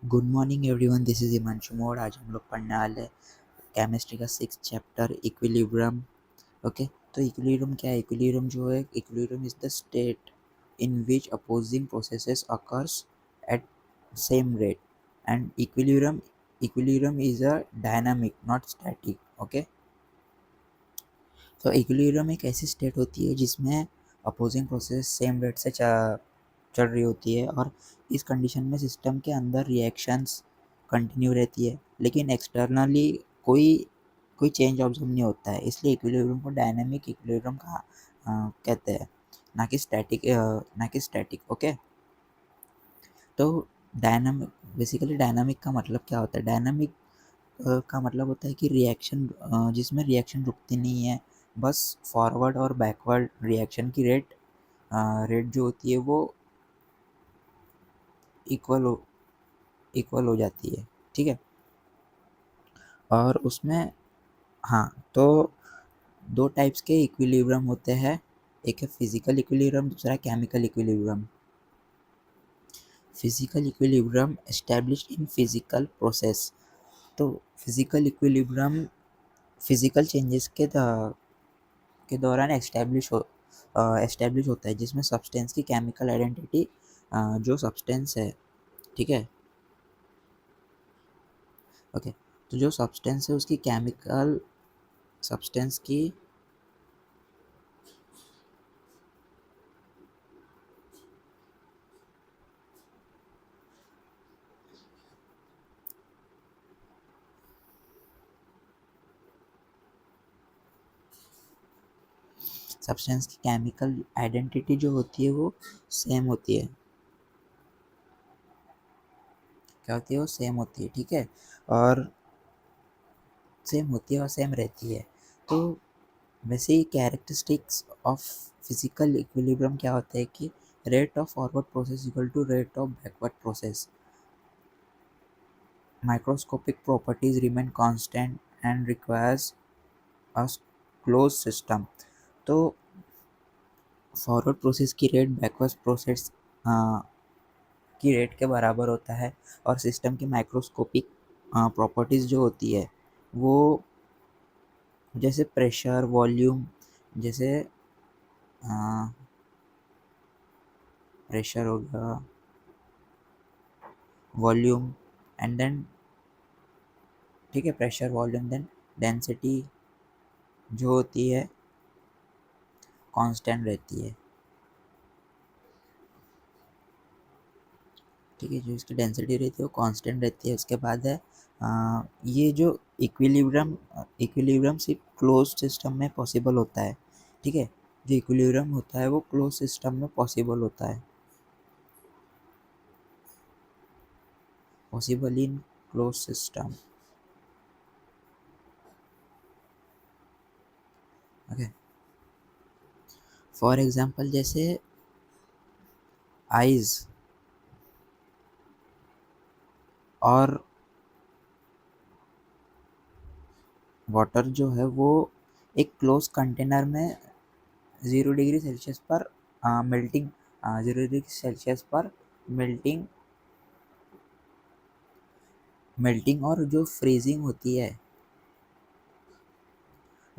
Good morning everyone, this is Himanshu mode. आज हम लोग पढ़ने वाले केमिस्ट्री का 6th चैप्टर इक्विलिब्रियम। ओके, तो इक्विलिब्रियम क्या है? इक्विलिब्रियम जो है, equilibrium is the state in which opposing processes occurs at same rate. And equilibrium is a dynamic, not static. Okay, तो इक्विलिब्रियम एक ऐसी स्टेट होती है जिसमें अपोजिंग प्रोसेस सेम रेट से चल रही होती है, और इस कंडीशन में सिस्टम के अंदर रिएक्शंस कंटिन्यू रहती है, लेकिन एक्सटर्नली कोई कोई चेंज ऑब्जर्व नहीं होता है। इसलिए इक्विलिब्रियम को डायनामिक इक्विलिब्रियम कहा कहते हैं, ना कि स्टैटिक। ओके, तो डायनामिक, बेसिकली डायनामिक का मतलब क्या होता है? डायनामिक का मतलब होता है कि रिएक्शन जिसमें रिएक्शन रुकती नहीं है, बस फॉरवर्ड और बैकवर्ड रिएक्शन की रेट जो होती है वो इक्वल हो इक्वल हो जाती है। ठीक है, और उसमें, हाँ, तो दो टाइप्स के इक्विलिब्रियम होते हैं। एक है फिजिकल इक्विलिब्रियम, दूसरा chemical equilibrium. Physical equilibrium established in physical process. तो फिजिकल इक्विलिब्रियम फिजिकल चेंजेस के दौरान एस्टैब्लिश होता है, जिसमें सब्सटेंस की केमिकल आइडेंटिटी, जो सब्सटेंस है, ठीक है। ओके, तो जो सब्सटेंस है उसकी केमिकल सब्सटेंस की सब्सटेंस की केमिकल आइडेंटिटी जो होती है वो सेम होती है। क्या होती है? वो सेम होती है, ठीक है, और सेम होती है और सेम रहती है। तो वैसे ही कैरेक्टरिस्टिक्स ऑफ फिजिकल इक्विलिब्रियम क्या होता है कि rate of forward process equal to rate of backward process, microscopic properties remain constant and requires a close system. तो फॉरवर्ड प्रोसेस की रेट बैकवर्ड प्रोसेस की रेट के बराबर होता है, और सिस्टम की माइक्रोस्कोपिक प्रॉपर्टीज़ जो होती है वो, जैसे प्रेशर, वॉल्यूम, जैसे प्रेशर हो गया, वॉल्यूम, एंड देन, ठीक है, प्रेशर, वॉल्यूम, देन डेंसिटी जो होती है कांस्टेंट रहती है। ठीक है, जो इसकी डेंसिटी रहती है वो कांस्टेंट रहती है। उसके बाद है ये जो इक्विलिब्रियम सिर्फ क्लोज सिस्टम में पॉसिबल होता है। ठीक है, जो इक्विलिब्रियम होता है वो क्लोज सिस्टम में पॉसिबल होता है, possible in close system. Okay, for example जैसे आइज और वाटर जो है वो एक क्लोज कंटेनर में 0 डिग्री सेल्सियस पर मेल्टिंग 0 डिग्री सेल्सियस पर मेल्टिंग मेल्टिंग और जो फ्रीजिंग होती है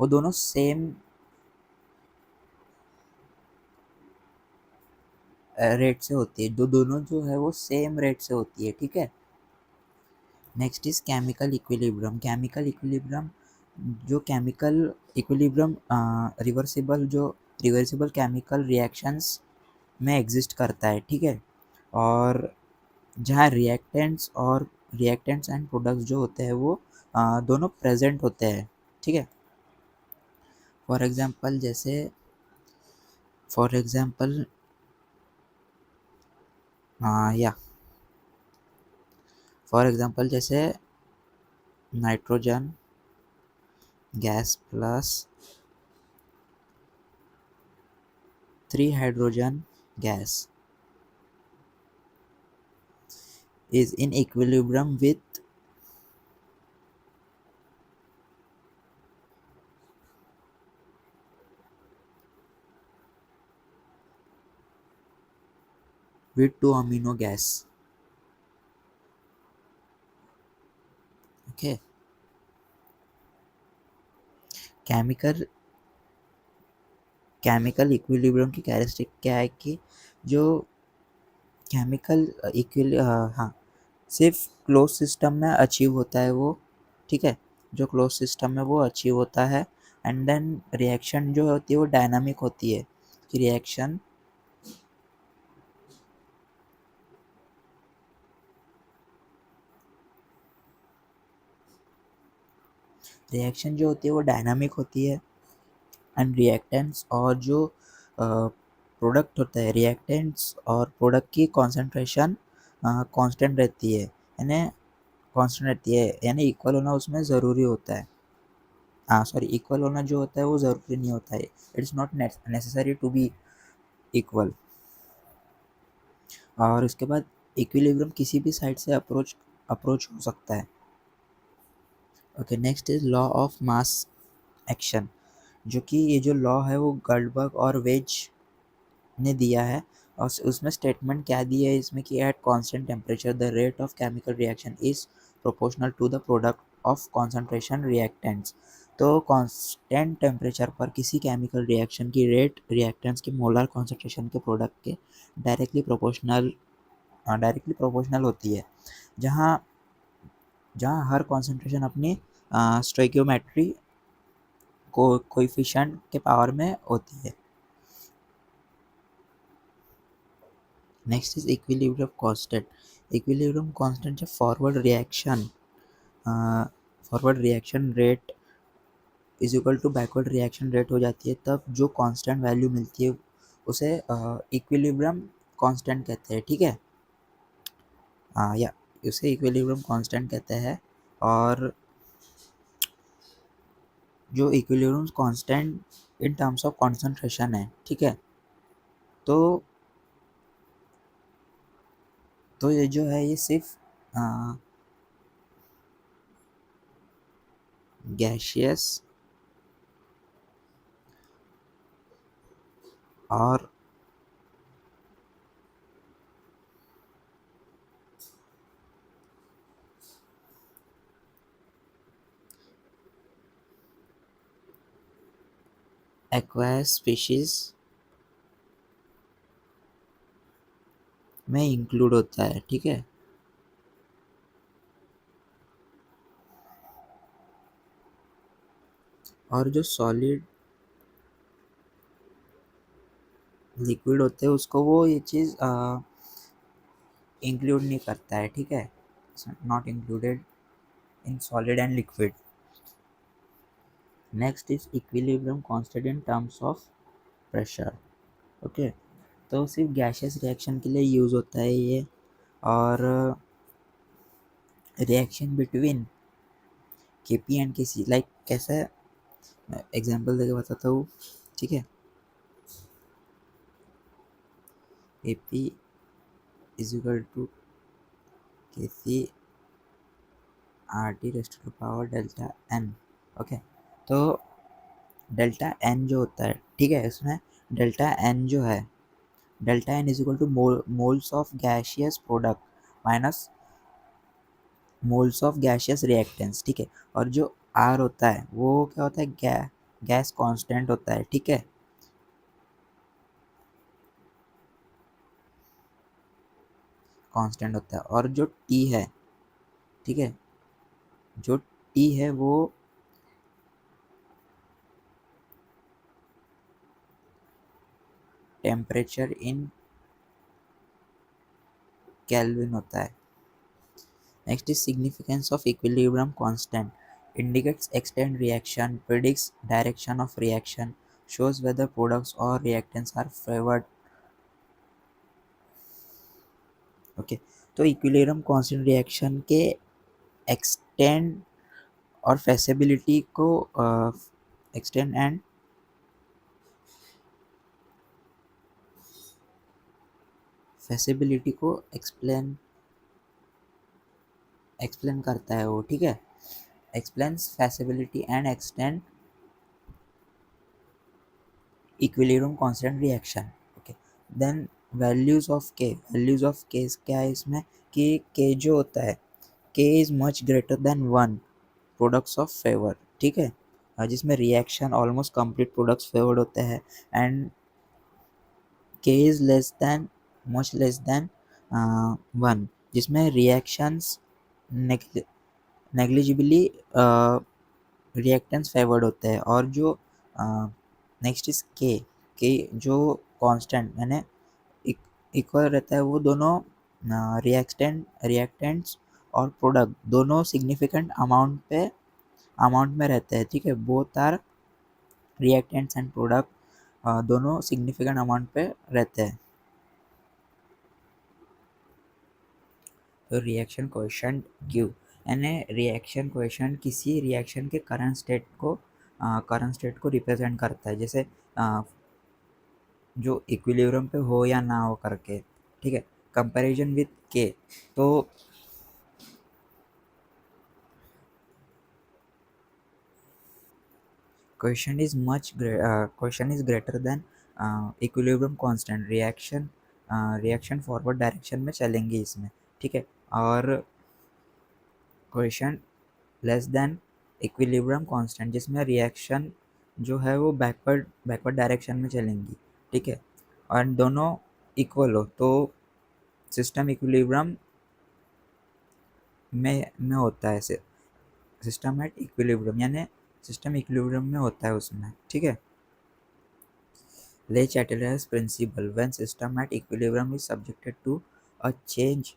वो दोनों सेम रेट से होती है। दोनों जो है वो सेम रेट से होती है। ठीक है, next is chemical equilibrium. Chemical equilibrium, जो chemical equilibrium reversible chemical reactions में एग्जिस्ट करता है। ठीक है, और जहाँ रिएक्टेंट्स एंड प्रोडक्ट्स जो होते हैं वो दोनों प्रेजेंट होते हैं। ठीक है, फॉर एग्जांपल जैसे फॉर एग्जांपल या फॉर एग्जांपल जैसे nitrogen gas plus 3 hydrogen gas is in equilibrium with 2 amino gas. Chemical equilibrium की कैरेक्टरिस्टिक क्या है कि जो केमिकल हाँ, सिर्फ क्लोज सिस्टम में अचीव होता है वो, ठीक है, जो क्लोज सिस्टम में वो अचीव होता है। एंड देन रिएक्शन जो होती है वो डायनामिक होती है कि रिएक्शन जो होती है वो डायनामिक होती है। एंड रिएक्टेंट्स और जो प्रोडक्ट होता है, रिएक्टेंट्स और प्रोडक्ट की कॉन्सेंट्रेशन कांस्टेंट रहती है, यानी कांस्टेंट रहती है, यानी इक्वल होना उसमें ज़रूरी होता है। हाँ सॉरी, इक्वल होना जो होता है वो ज़रूरी नहीं होता है, it's not necessary to be equal. और उसके बाद इक्विलिब्रियम किसी भी साइड से अप्रोच हो सकता है। Okay, next is law of mass action, जो कि ये जो लॉ है वो गॉल्डबर्ग और वेज ने दिया है। और उसमें स्टेटमेंट क्या दी है इसमें कि at constant temperature the rate of chemical reaction is proportional to the product of concentration reactants. तो कांस्टेंट टेम्परेचर पर किसी केमिकल रिएक्शन की रेट रिएक्टेंट्स के मोलर कॉन्सेंट्रेशन के प्रोडक्ट के डायरेक्टली प्रोपोर्शनल होती है, जहाँ जहाँ हर कॉन्सेंट्रेशन अपनी स्टोइकियोमेट्री कोएफिशिएंट के पावर में होती है। Next is equilibrium constant. Equilibrium constant जब forward reaction rate is equal to backward reaction rate हो जाती है, तब जो कांस्टेंट वैल्यू मिलती है उसे इक्विलिब्रियम कांस्टेंट कहते हैं, ठीक है। या उसे इक्विलिब्रियम कांस्टेंट कहते हैं। और जो equilibrium constant in terms of concentration है, ठीक है। तो ये जो है ये सिर्फ गैशियस और एक्वायस स्पीशीज में इंक्लूड होता है, ठीक है। और जो सॉलिड लिक्विड होते हैं उसको वो ये चीज़ इंक्लूड नहीं करता है, ठीक है, not included in solid and liquid. Next is equilibrium constant in terms of pressure. Okay, तो सिर्फ गैशियस रिएक्शन के लिए यूज़ होता है ये। और रिएक्शन बिटवीन के पी एंड के सी, लाइक कैसे, एग्जांपल देके बताता हूँ, ठीक है। A P is equal to K C R T raised to power delta N. Okay, तो डेल्टा एन जो होता है, ठीक है, इसमें डेल्टा एन जो है, delta N is equal to moles of gaseous product minus moles of gaseous reactants, ठीक है। और जो आर होता है वो क्या होता है, गैस कांस्टेंट होता है, ठीक है, कांस्टेंट होता है। और जो टी है, ठीक है, जो टी है वो टेम्परेचर इन केल्विन होता है। Next is significance of equilibrium constant, indicates extent reaction, predicts direction of reaction, shows whether products or reactants are favored। Okay, तो इक्विलिब्रियम कांस्टेंट रिएक्शन के एक्सटेंड और फेसिबिलिटी को एक्सटेंड एंड फेसिबिलिटी को explain करता है वो, ठीक है, explains feasibility and extent equilibrium constant reaction. Okay, then values of K क्या है इसमें कि के जो होता है, के is much greater than one products of favour, ठीक है। जिसमें reaction almost complete products favoured होते हैं एंड के is less than much less than 1, जिसमें रिएक्शंस नेग्लिजिबली रिएक्टेंस फेवर्ड होते हैं। और जो नेक्स्ट इज के जो कांस्टेंट यानी इक्वल रहता है, वो दोनों रिएक्टेंट्स और प्रोडक्ट दोनों सिग्निफिकेंट अमाउंट में रहते हैं। ठीक है, both are reactants and product दोनों सिग्निफिकेंट अमाउंट पे रहते हैं। तो रिएक्शन कोएफिशिएंट Q यानी रिएक्शन कोएफिशिएंट किसी रिएक्शन के करंट स्टेट को रिप्रेजेंट करता है, जैसे जो इक्विलिब्रियम पे हो या ना हो करके। ठीक है, कंपैरिजन विथ K, तो question is greater than equilibrium constant, reaction forward direction में चलेंगी इसमें। ठीक है, और question less than equilibrium constant, जिसमें रिएक्शन जो है वो बैकवर्ड डायरेक्शन में चलेंगी। ठीक है, और दोनों इक्वल हो तो सिस्टम इक्विलिब्रियम में होता है। सिस्टम एट इक्विलिब्रियम यानी सिस्टम इक्विलिब्रियम में होता है उसमें। ठीक है, Le Chatelier's principle, when system at equilibrium is subjected to a change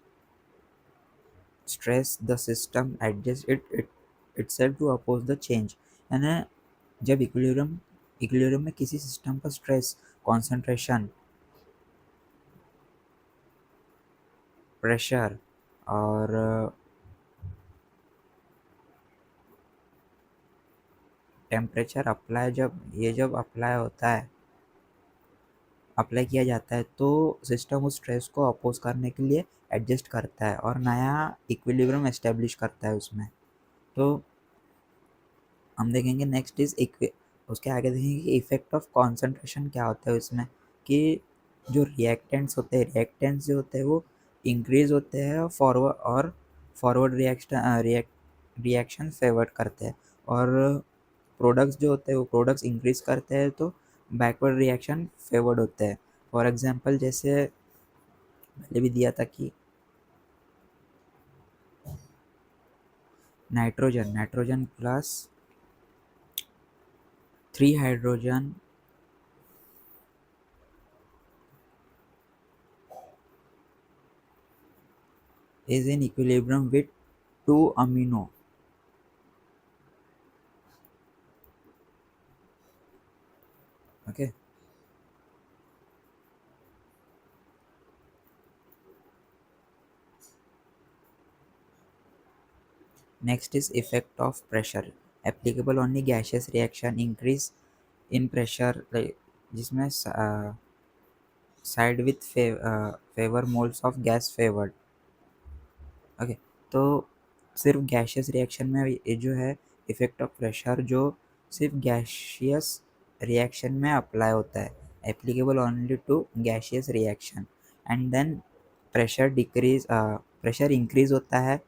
stress, the system adjusts itself to oppose the change। यानी जब इक्विलिब्रियम में किसी सिस्टम का स्ट्रेस, कॉन्सेंट्रेशन, प्रेशर और टेम्परेचर जब अप्लाई किया जाता है, तो सिस्टम उस स्ट्रेस को अपोज करने के लिए एडजस्ट करता है और नया इक्विलिब्रियम एस्टेब्लिश करता है उसमें। तो हम देखेंगे नेक्स्ट इज उसके आगे देखेंगे कि इफेक्ट ऑफ कॉन्सेंट्रेशन क्या होता है उसमें, कि जो रिएक्टेंट्स जो होते हैं वो इंक्रीज होते हैं फॉरवर्ड रिएक्शन फेवर करते हैं, और प्रोडक्ट्स जो होते हैं वो प्रोडक्ट्स इंक्रीज करते हैं तो बैकवर्ड रिएक्शन फेवर्ड होते हैं। फॉर एग्जांपल जैसे पहले भी दिया था कि nitrogen plus 3 hydrogen is in equilibrium with 2 amino। Okay, next is effect of pressure, applicable only gaseous reaction, increase in pressure जिसमें side with favour moles of gas favoured. Okay, तो सिर्फ gaseous reaction में ये जो है effect of pressure जो सिर्फ gaseous reaction में अप्लाई होता है, applicable only to gaseous reaction. And then pressure increase होता है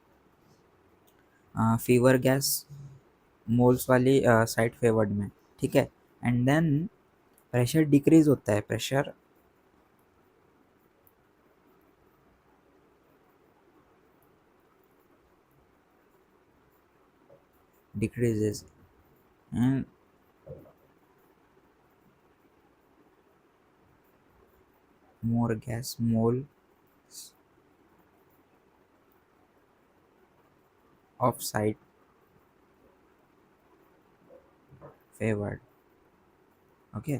फीवर गैस मोल्स वाली साइड फेवर्ड में। ठीक है, एंड देन प्रेशर डिक्रीज होता है, pressure decreases and more gas mole of side favored। Okay,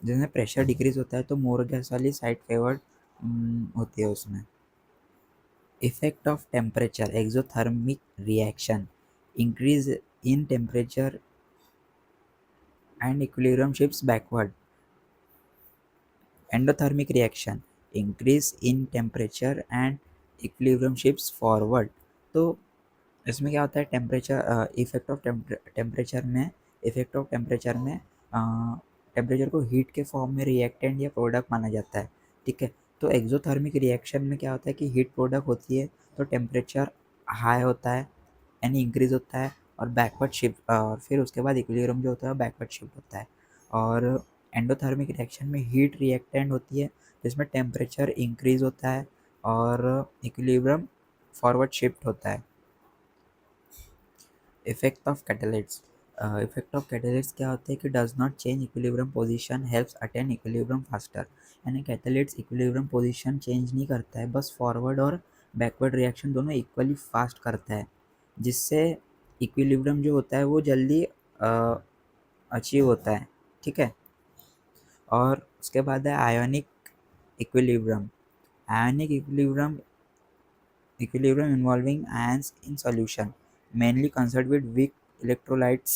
जिसमें प्रेशर डिक्रीज होता है तो मोर गैस वाली साइड फेवर्ड होती है उसमें। Effect of temperature, exothermic reaction, increase in temperature and equilibrium shifts backward. Endothermic reaction, increase in temperature and equilibrium shifts forward. तो इसमें क्या होता है, इफेक्ट ऑफ टेम्परेचर में टेम्परेचर को हीट के फॉर्म में रिएक्टेंट या प्रोडक्ट माना जाता है। ठीक है, तो एक्सोथर्मिक रिएक्शन में क्या होता है कि हीट प्रोडक्ट होती है तो टेम्परेचर हाई होता है यानी इंक्रीज होता है, और बैकवर्ड शिफ्ट, और फिर उसके बाद इक्विलिब्रियम जो होता है बैकवर्ड शिफ्ट होता है। और एंडोथर्मिक रिएक्शन में हीट रिएक्टेंट होती है जिसमें टेम्परेचर इंक्रीज होता है और इक्विलिब्रियम फॉरवर्ड शिफ्ट होता है। Effect of catalyst, effect of catalyst क्या होता है कि does not change equilibrium position, helps attain equilibrium faster. यानी कैटालिस्ट इक्विलिब्रियम पोजीशन चेंज नहीं करता है, बस फॉरवर्ड और बैकवर्ड रिएक्शन दोनों इक्वली फास्ट करता है, जिससे इक्विलिब्रियम जो होता है वो जल्दी अचीव होता है। ठीक है। और उसके बाद है ionic equilibrium. Ionic equilibrium involving ions in solution, mainly concerned with weak electrolytes,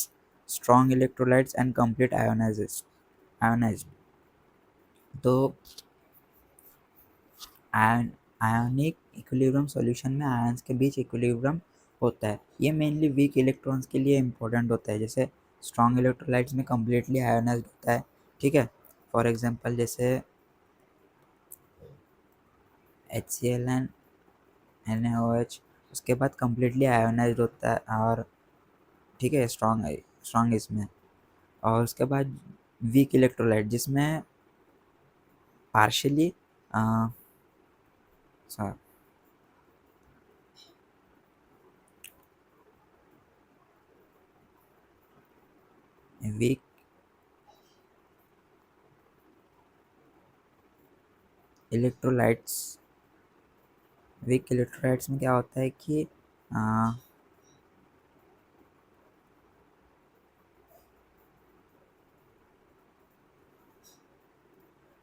strong electrolytes and complete ionized। तो आयोनिक इक्विलिब्रियम सॉल्यूशन में आयंस के बीच इक्विलिब्रियम होता है। ये मेनली वीक इलेक्ट्रॉन्स के लिए इम्पोर्टेंट होता है, जैसे स्ट्रॉन्ग इलेक्ट्रोलाइट्स में कम्प्लीटली आयोनाइज्ड होता है। ठीक है। फॉर एग्जांपल जैसे HCl एंड NaOH, उसके बाद कम्प्लीटली आयोनाइज्ड होता है और ठीक है स्ट्रॉन्ग इसमें। और उसके बाद वीक इलेक्ट्रोलाइट जिसमें पार्शियली वीक इलेक्ट्रोलाइट्स में क्या होता है कि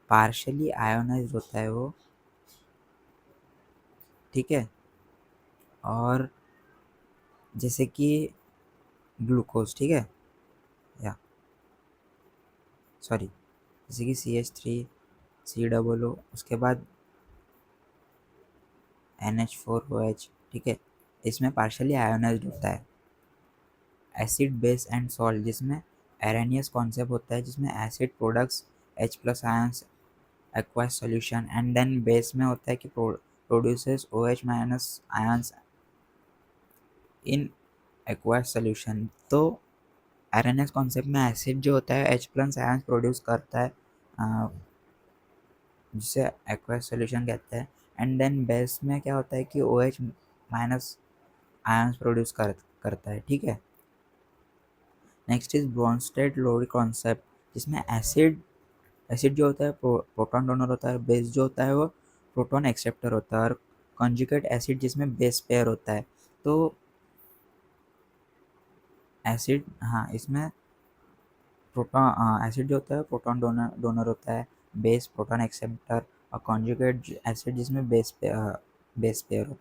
पार्शियली आयोनाइज्ड होता है वो। ठीक है। और जैसे कि ग्लूकोज, ठीक है, या सॉरी जैसे कि CH3COO, उसके बाद NH4OH। ठीक है। इसमें पार्शियली आयोनाइज्ड होता है। एसिड बेस एंड सॉल्ट जिसमें एरेनियस कॉन्सेप्ट होता है, जिसमें acid products H+ ions aqueous solution and then base में होता है कि produces OH- ions in aqueous solution। तो RNS कॉन्सेप्ट में एसिड जो होता है H+ आयंस प्रोड्यूस करता है, जिसे aqueous solution कहते हैं। एंड देन बेस में क्या होता है कि OH- आयंस प्रोड्यूस करता है। ठीक है। Next is Bronsted Lowry concept, जिसमें एसिड जो होता है प्रोटॉन डोनर होता है, बेस जो होता है वो प्रोटॉन एक्सेप्टर होता है, और कॉन्जुगेट एसिड जिसमें बेस पेयर होता है। तो एसिड, हाँ, इसमें प्रोटॉन एसिड जो होता है प्रोटॉन डोनर होता है, बेस प्रोटॉन एक्सेप्टर, और कॉन्जुगेट एसिड जिसमें बेस पेयर होता है।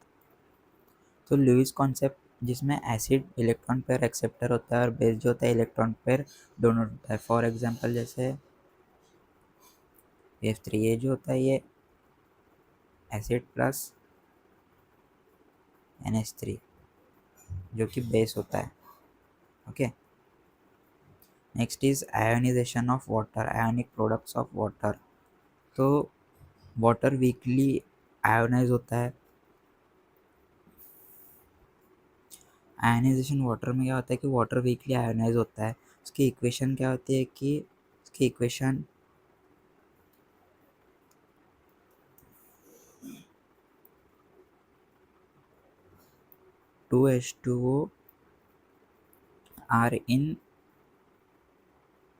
तो लुईस कॉन्सेप्ट जिसमें एसिड इलेक्ट्रॉन पेयर एक्सेप्टर होता है और बेस जो होता है इलेक्ट्रॉन पेयर डोनर होता है। फॉर एग्जांपल जैसे F3, ये जो होता है ये एसिड प्लस NH3 जो कि बेस होता है। Okay. Next is ionisation of water, ionic products of water. तो वाटर वीकली आयोनाइज होता है। आयोनाइजेशन वाटर में क्या होता है कि वाटर वीकली आयोनाइज होता है। उसकी इक्वेशन क्या होती है कि उसकी equation H2O are in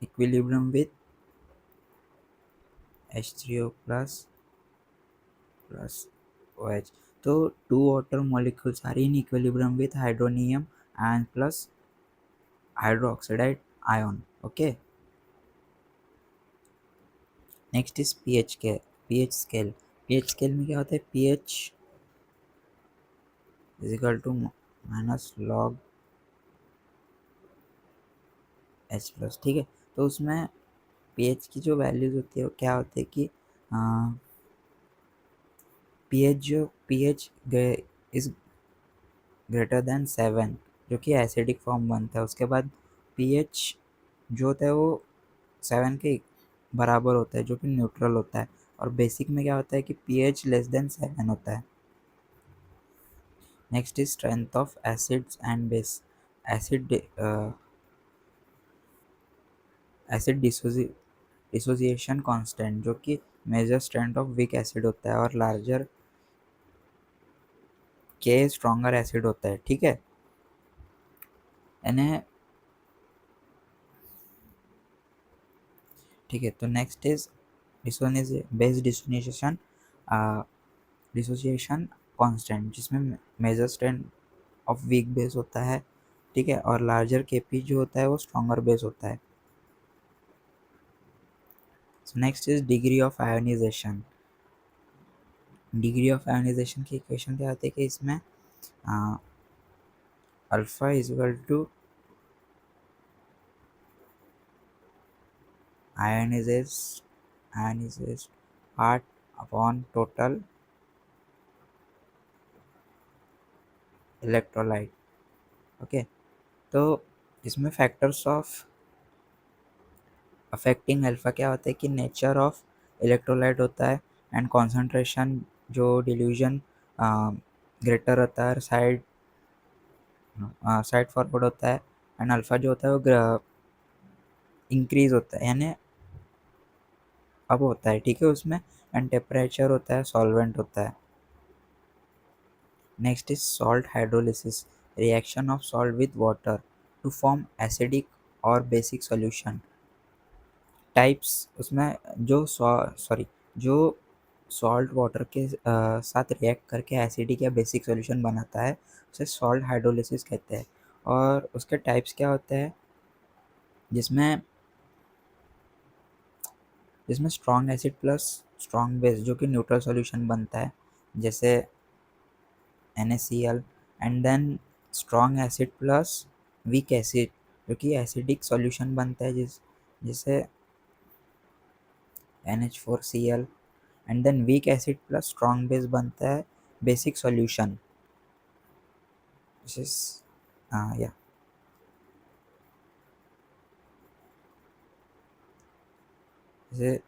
equilibrium with H3O plus OH। तो 2 water molecules are in equilibrium with hydronium ion plus hydroxide ion। Okay। Next is pH scale. PH scale में क्या होता है, pH = -log H+। ठीक है। तो उसमें pH की जो वैल्यूज होती है वो क्या होती है कि pH इज ग्रेटर देन 7 जो कि एसिडिक फॉर्म बनता है। उसके बाद pH जो होता है वो 7 के बराबर होता है जो कि न्यूट्रल होता है। और बेसिक में क्या होता है कि pH <7 होता है। Next is strength of acids and base. Acid dissociation constant जो कि measure strength of weak acid होता है और लार्जर के स्ट्रॉन्गर एसिड होता है। ठीक है, यानी ठीक है। तो next is base dissociation constant जिसमें measure strength of weak base होता है। ठीक है, और लार्जर केपी जो होता है वो स्ट्रॉन्गर बेस होता है। So next is degree of ionisation. Degree of ionisation की इक्वेशन क्या आती है कि इसमें alpha is equal to ionised part upon total electrolyte. Okay, तो इसमें फैक्टर्स ऑफ अफेक्टिंग अल्फा क्या होता है कि नेचर ऑफ इलेक्ट्रोलाइट होता है एंड कॉन्सेंट्रेशन जो डिल्यूजन ग्रेटर होता है, साइड फॉरवर्ड होता है, एंड अल्फा जो होता है वो इंक्रीज होता है यानी अब होता है। ठीक है, उसमें एंड टेम्परेचर होता है, सॉल्वेंट होता है। Next is salt hydrolysis, reaction of salt with water to form acidic और बेसिक सॉल्यूशन। टाइप्स उसमें जो सॉल्ट वाटर के साथ रिएक्ट करके एसिडिक या बेसिक सॉल्यूशन बनाता है उसे सॉल्ट हाइड्रोलिसिस कहते हैं। और उसके टाइप्स क्या होते हैं जिसमें जिसमें strong acid plus strong base जो कि न्यूट्रल सॉल्यूशन बनता है जैसे NaCl, and then strong acid plus weak acid जो कि एसिडिक सॉल्यूशन बनता है जिसे NH4Cl, and then weak acid plus strong base बनता है बेसिक सॉल्यूशन दिस या जैसे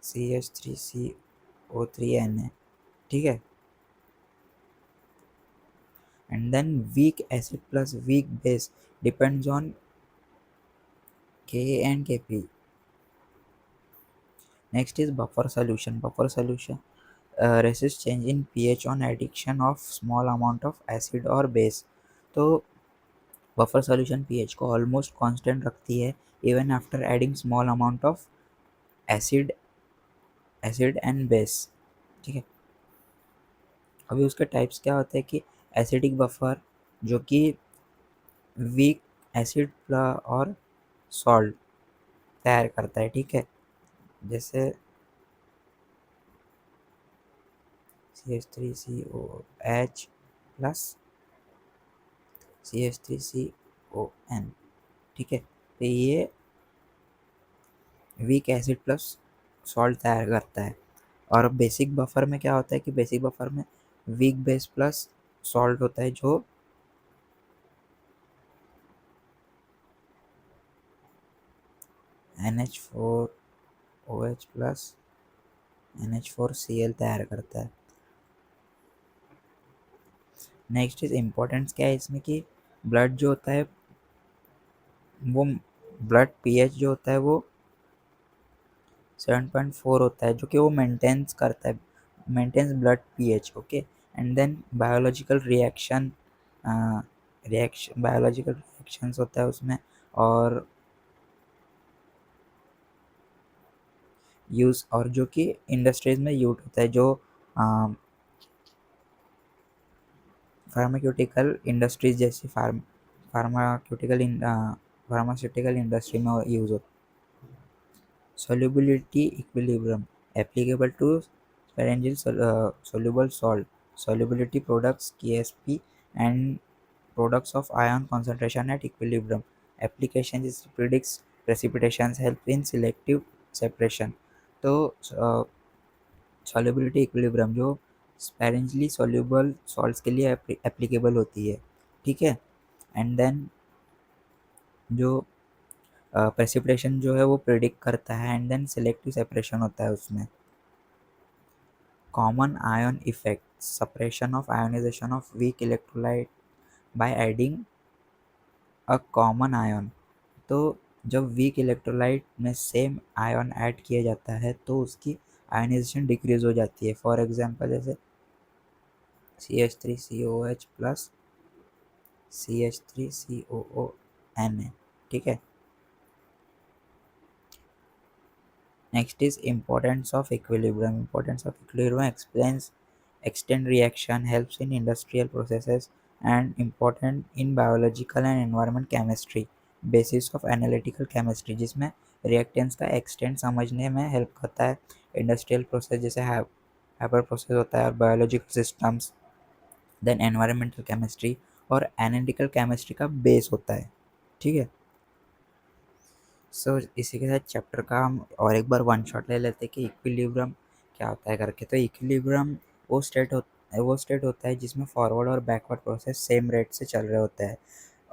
CH3CO3Na। ठीक है, and then weak acid plus weak base depends on Ka and Kp। Next is buffer solution. Buffer solution resist change in pH on addition of small amount of acid और base। तो buffer solution pH को almost constant रखती है even after adding small amount of acid and base. ठीक है, अभी उसके types क्या होते हैं कि एसिडिक बफर जो कि वीक एसिड और सॉल्ट तैयार करता है। ठीक है, जैसे CH3COH प्लस CH3CON। ठीक है, तो ये वीक एसिड प्लस सॉल्ट तैयार करता है। और बेसिक बफर में क्या होता है कि बेसिक बफर में वीक बेस प्लस सॉल्ट होता है जो NH4OH प्लस NH4Cl तैयार करता है। नेक्स्ट इज इम्पोर्टेंस क्या है इसमें कि ब्लड जो होता है वो ब्लड pH जो होता है वो 7.4 होता है जो कि वो मेंटेन्स करता है, maintains blood pH। Okay, and then biological reactions होता है उसमें और यूज़ और जो कि इंडस्ट्रीज में यूज होता है जो फार्मास्यूटिकल इंडस्ट्रीज जैसी फार्मास्यूटिकल इंडस्ट्री में यूज होता है। Solubility equilibrium applicable to pharyngeal soluble salt, solubility products KSP, and products of ion concentration at equilibrium. Application is predicts precipitations, help in selective separation। तो solubility equilibrium जो sparingly soluble salts के लिए applicable होती है। ठीक है, and then जो precipitation जो है वो प्रिडिक्ट करता है एंड देन सेलेक्टिव सेपरेशन होता है उसमें। Common ion effect, suppression of ionisation of weak electrolyte by adding a common ion. तो जब वीक इलेक्ट्रोलाइट में सेम आयन ऐड किया जाता है तो उसकी आयनाइजेशन डिक्रीज हो जाती है। फॉर एग्जांपल जैसे CH3COH प्लस CH3COONA, ठीक है। Next is importance of equilibrium. Importance of equilibrium explains extend reaction, helps in industrial processes and important in biological and environment chemistry. Basis of analytical chemistry, जिसमें reactants का extent समझने में help करता है। Industrial process जैसे hyper process होता है और biological systems, then environmental chemistry और analytical chemistry का base होता है, ठीक है। इसी के साथ चैप्टर का हम और एक बार वन शॉट ले लेते हैं कि इक्विलिब्रियम क्या होता है करके। तो इक्विलिब्रियम वो स्टेट होता है जिसमें फॉरवर्ड और बैकवर्ड प्रोसेस सेम रेट से चल रहे होते हैं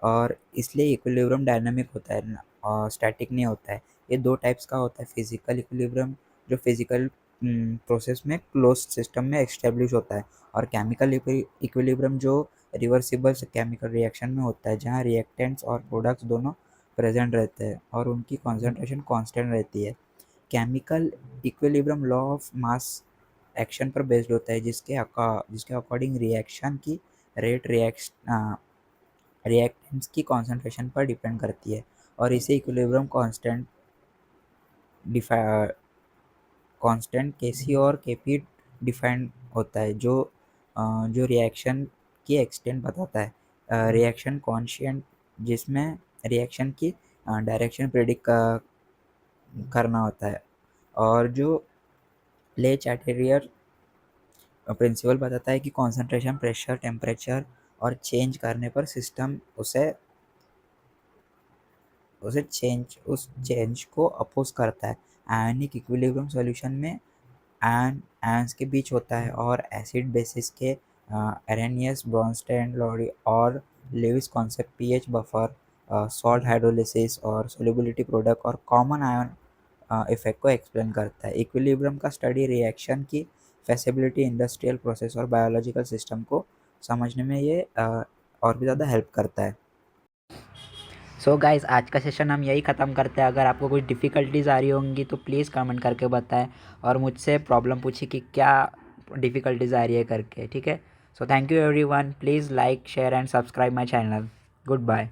और इसलिए इक्विलिब्रियम डायनामिक होता है और स्टैटिक नहीं होता है। ये दो टाइप्स का होता है। फिजिकल इक्विलिब्रियम जो फिजिकल प्रोसेस में क्लोज सिस्टम में एस्टेब्लिश होता है और केमिकल इक्विलिब्रियम जो रिवर्सिबल केमिकल रिएक्शन में होता है जहाँ रिएक्टेंट्स और प्रोडक्ट्स दोनों प्रेजेंट रहते हैं और उनकी कॉन्सेंट्रेशन कांस्टेंट रहती है। Chemical equilibrium law of mass action पर बेस्ड होता है जिसके अकॉर्डिंग रिएक्शन की रेट रिएक्टेंट्स की कॉन्सेंट्रेशन पर डिपेंड करती है और इसे इक्विलिब्रियम कांस्टेंट Kc और Kp डिफाइंड होता है जो रिएक्शन की एक्सटेंट बताता है। रिएक्शन कॉन्स्टेंट जिसमें रिएक्शन की डायरेक्शन प्रेडिक्ट करना होता है और जो ले चैटेरियर प्रिंसिपल बताता है कि कॉन्सेंट्रेशन, प्रेशर, टेम्परेचर और चेंज करने पर सिस्टम उस चेंज को अपोज करता है। आयनिक इक्विलिब्रियम सॉल्यूशन में आयंस के बीच होता है और एसिड बेसिस के एरेनियस, ब्रोंस्टेन, लॉरी और Lewis concept, pH buffer, salt hydrolysis और सोल्युबिलिटी प्रोडक्ट और कॉमन आयन इफेक्ट को एक्सप्लेन करता है। इक्विलिब्रियम का स्टडी रिएक्शन की फैसिबिलिटी, इंडस्ट्रियल प्रोसेस और बायोलॉजिकल सिस्टम को समझने में ये और भी ज़्यादा हेल्प करता है। सो गाइस, आज का सेशन हम यही ख़त्म करते हैं। अगर आपको कुछ डिफ़िकल्टीज़ आ रही होंगी तो प्लीज़ कमेंट करके बताएं और मुझसे प्रॉब्लम पूछिए कि क्या डिफ़िकल्टीज़ आ रही है करके, ठीक है। So thank you everyone, please like, share and subscribe my channel. Good bye.